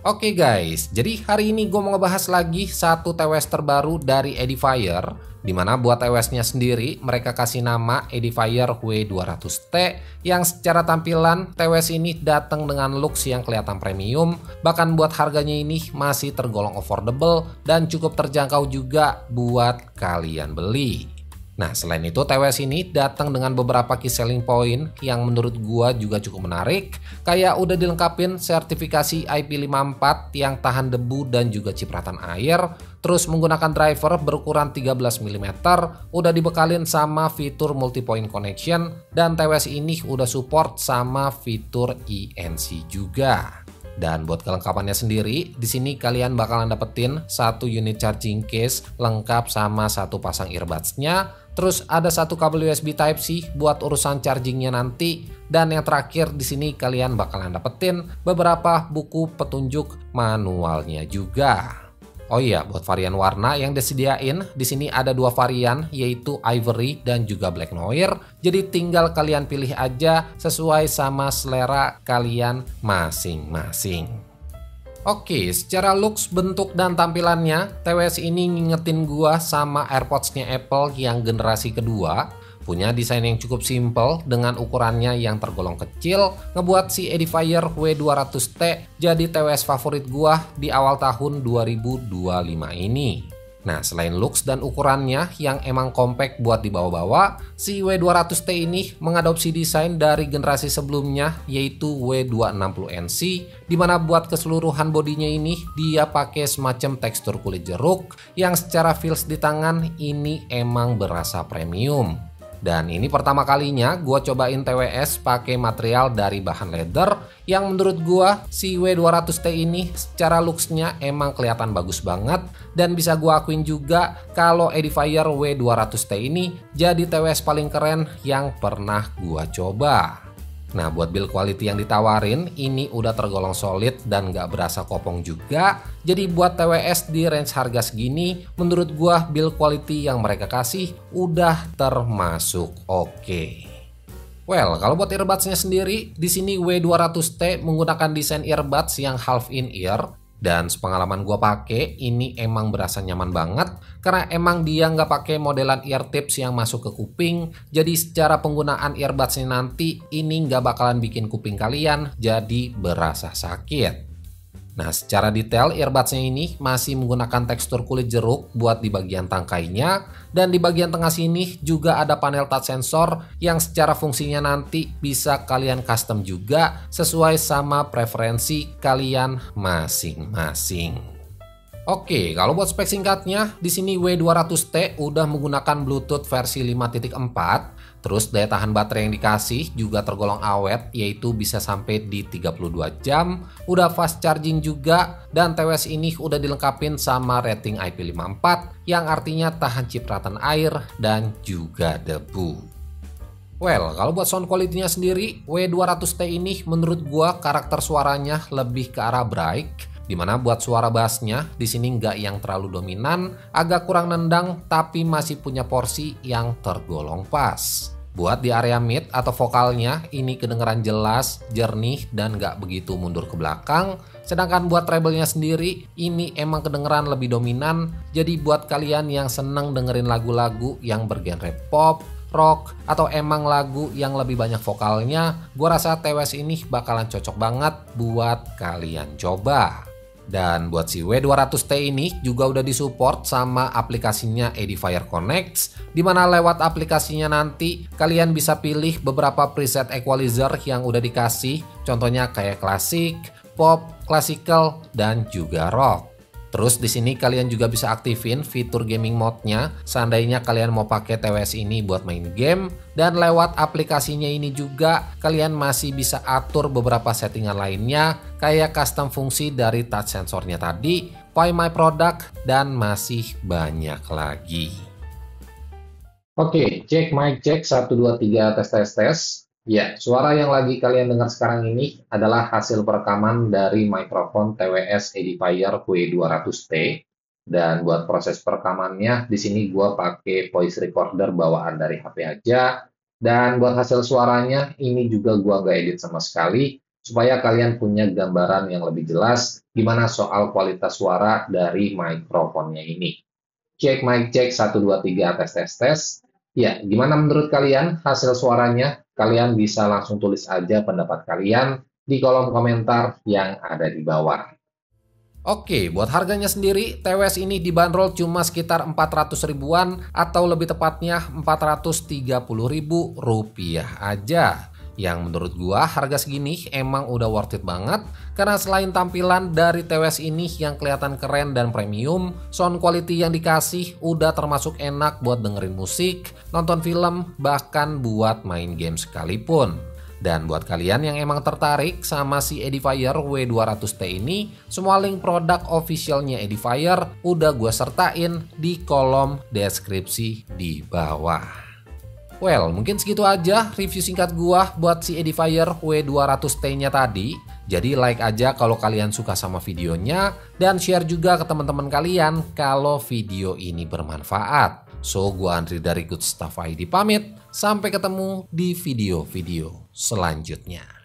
Oke guys, jadi hari ini gue mau ngebahas lagi satu TWS terbaru dari Edifier, dimana buat TWS-nya sendiri mereka kasih nama Edifier W200T yang secara tampilan TWS ini datang dengan looks yang kelihatan premium, bahkan buat harganya ini masih tergolong affordable dan cukup terjangkau juga buat kalian beli. Nah, selain itu TWS ini datang dengan beberapa key selling point yang menurut gua juga cukup menarik, kayak udah dilengkapin sertifikasi IP54 yang tahan debu dan juga cipratan air, terus menggunakan driver berukuran 13 mm, udah dibekalin sama fitur multi point connection, dan TWS ini udah support sama fitur ENC juga. Dan buat kelengkapannya sendiri, di sini kalian bakalan dapetin satu unit charging case lengkap sama satu pasang earbuds-nya. Terus ada satu kabel USB Type-C buat urusan chargingnya nanti. Dan yang terakhir di sini kalian bakalan dapetin beberapa buku petunjuk manualnya juga. Oh iya, buat varian warna yang disediain di sini ada dua varian, yaitu Ivory dan juga Black Noir. Jadi tinggal kalian pilih aja sesuai sama selera kalian masing-masing. Oke, secara looks, bentuk, dan tampilannya, TWS ini ngingetin gua sama AirPods-nya Apple yang generasi kedua. Punya desain yang cukup simple dengan ukurannya yang tergolong kecil, ngebuat si Edifier W200T jadi TWS favorit gua di awal tahun 2025 ini. Nah, selain looks dan ukurannya yang emang compact buat dibawa-bawa, si W200T ini mengadopsi desain dari generasi sebelumnya yaitu W260NC, dimana buat keseluruhan bodinya ini dia pakai semacam tekstur kulit jeruk yang secara feels di tangan ini emang berasa premium. Dan ini pertama kalinya gue cobain TWS pakai material dari bahan leather yang menurut gue si W200T ini secara looksnya emang kelihatan bagus banget, dan bisa gue akuin juga kalau Edifier W200T ini jadi TWS paling keren yang pernah gue coba. Nah, buat build quality yang ditawarin ini udah tergolong solid dan gak berasa kopong juga. Jadi buat TWS di range harga segini, menurut gua build quality yang mereka kasih udah termasuk oke. Well, kalau buat earbuds-nya sendiri, di sini W200T menggunakan desain earbuds yang half in ear. Dan sepengalaman gue pakai ini emang berasa nyaman banget karena emang dia nggak pakai modelan ear tips yang masuk ke kuping. Jadi secara penggunaan earbudsnya nanti ini nggak bakalan bikin kuping kalian jadi berasa sakit. Nah, secara detail earbudsnya ini masih menggunakan tekstur kulit jeruk buat di bagian tangkainya, dan di bagian tengah sini juga ada panel touch sensor yang secara fungsinya nanti bisa kalian custom juga sesuai sama preferensi kalian masing-masing. Oke, kalau buat spek singkatnya, di sini W200T udah menggunakan Bluetooth versi 5.4. Terus daya tahan baterai yang dikasih juga tergolong awet, yaitu bisa sampai di 32 jam. Udah fast charging juga, dan TWS ini udah dilengkapin sama rating IP54 yang artinya tahan cipratan air dan juga debu. Well, kalau buat sound quality-nya sendiri, W200T ini menurut gua karakter suaranya lebih ke arah bright, dimana buat suara bassnya di sini nggak yang terlalu dominan, agak kurang nendang, tapi masih punya porsi yang tergolong pas. Buat di area mid atau vokalnya ini kedengeran jelas, jernih, dan nggak begitu mundur ke belakang. Sedangkan buat treble-nya sendiri ini emang kedengeran lebih dominan. Jadi buat kalian yang seneng dengerin lagu-lagu yang bergenre pop, rock, atau emang lagu yang lebih banyak vokalnya, gua rasa TWS ini bakalan cocok banget buat kalian coba. Dan buat si W200T ini juga udah disupport sama aplikasinya Edifier Connect, dimana lewat aplikasinya nanti kalian bisa pilih beberapa preset equalizer yang udah dikasih, contohnya kayak klasik, pop, classical, dan juga rock. Terus di sini kalian juga bisa aktifin fitur gaming mode-nya seandainya kalian mau pakai TWS ini buat main game, dan lewat aplikasinya ini juga kalian masih bisa atur beberapa settingan lainnya kayak custom fungsi dari touch sensornya tadi, Find My Product, dan masih banyak lagi. Oke, cek mic check 1 2 3 tes tes tes. Ya, suara yang lagi kalian dengar sekarang ini adalah hasil perekaman dari mikrofon TWS Edifier W200T. Dan buat proses perekamannya, di sini gua pakai voice recorder bawaan dari HP aja. Dan buat hasil suaranya, ini juga gua nggak edit sama sekali. supaya kalian punya gambaran yang lebih jelas gimana soal kualitas suara dari mikrofonnya ini. Cek mic check 1 2 3 tes tes tes. Ya, gimana menurut kalian hasil suaranya? Kalian bisa langsung tulis aja pendapat kalian di kolom komentar yang ada di bawah. Oke, buat harganya sendiri, TWS ini dibanderol cuma sekitar 400 ribuan atau lebih tepatnya 430 ribu rupiah aja. Yang menurut gua harga segini emang udah worth it banget karena selain tampilan dari TWS ini yang kelihatan keren dan premium, sound quality yang dikasih udah termasuk enak buat dengerin musik, nonton film, bahkan buat main game sekalipun. Dan buat kalian yang emang tertarik sama si Edifier W200T ini, semua link produk officialnya Edifier udah gue sertain di kolom deskripsi di bawah. Well, mungkin segitu aja review singkat gua buat si Edifier W200T-nya tadi. Jadi like aja kalau kalian suka sama videonya dan share juga ke teman-teman kalian kalau video ini bermanfaat. So, gua Andri dari Good Stuff ID pamit. Sampai ketemu di video-video selanjutnya.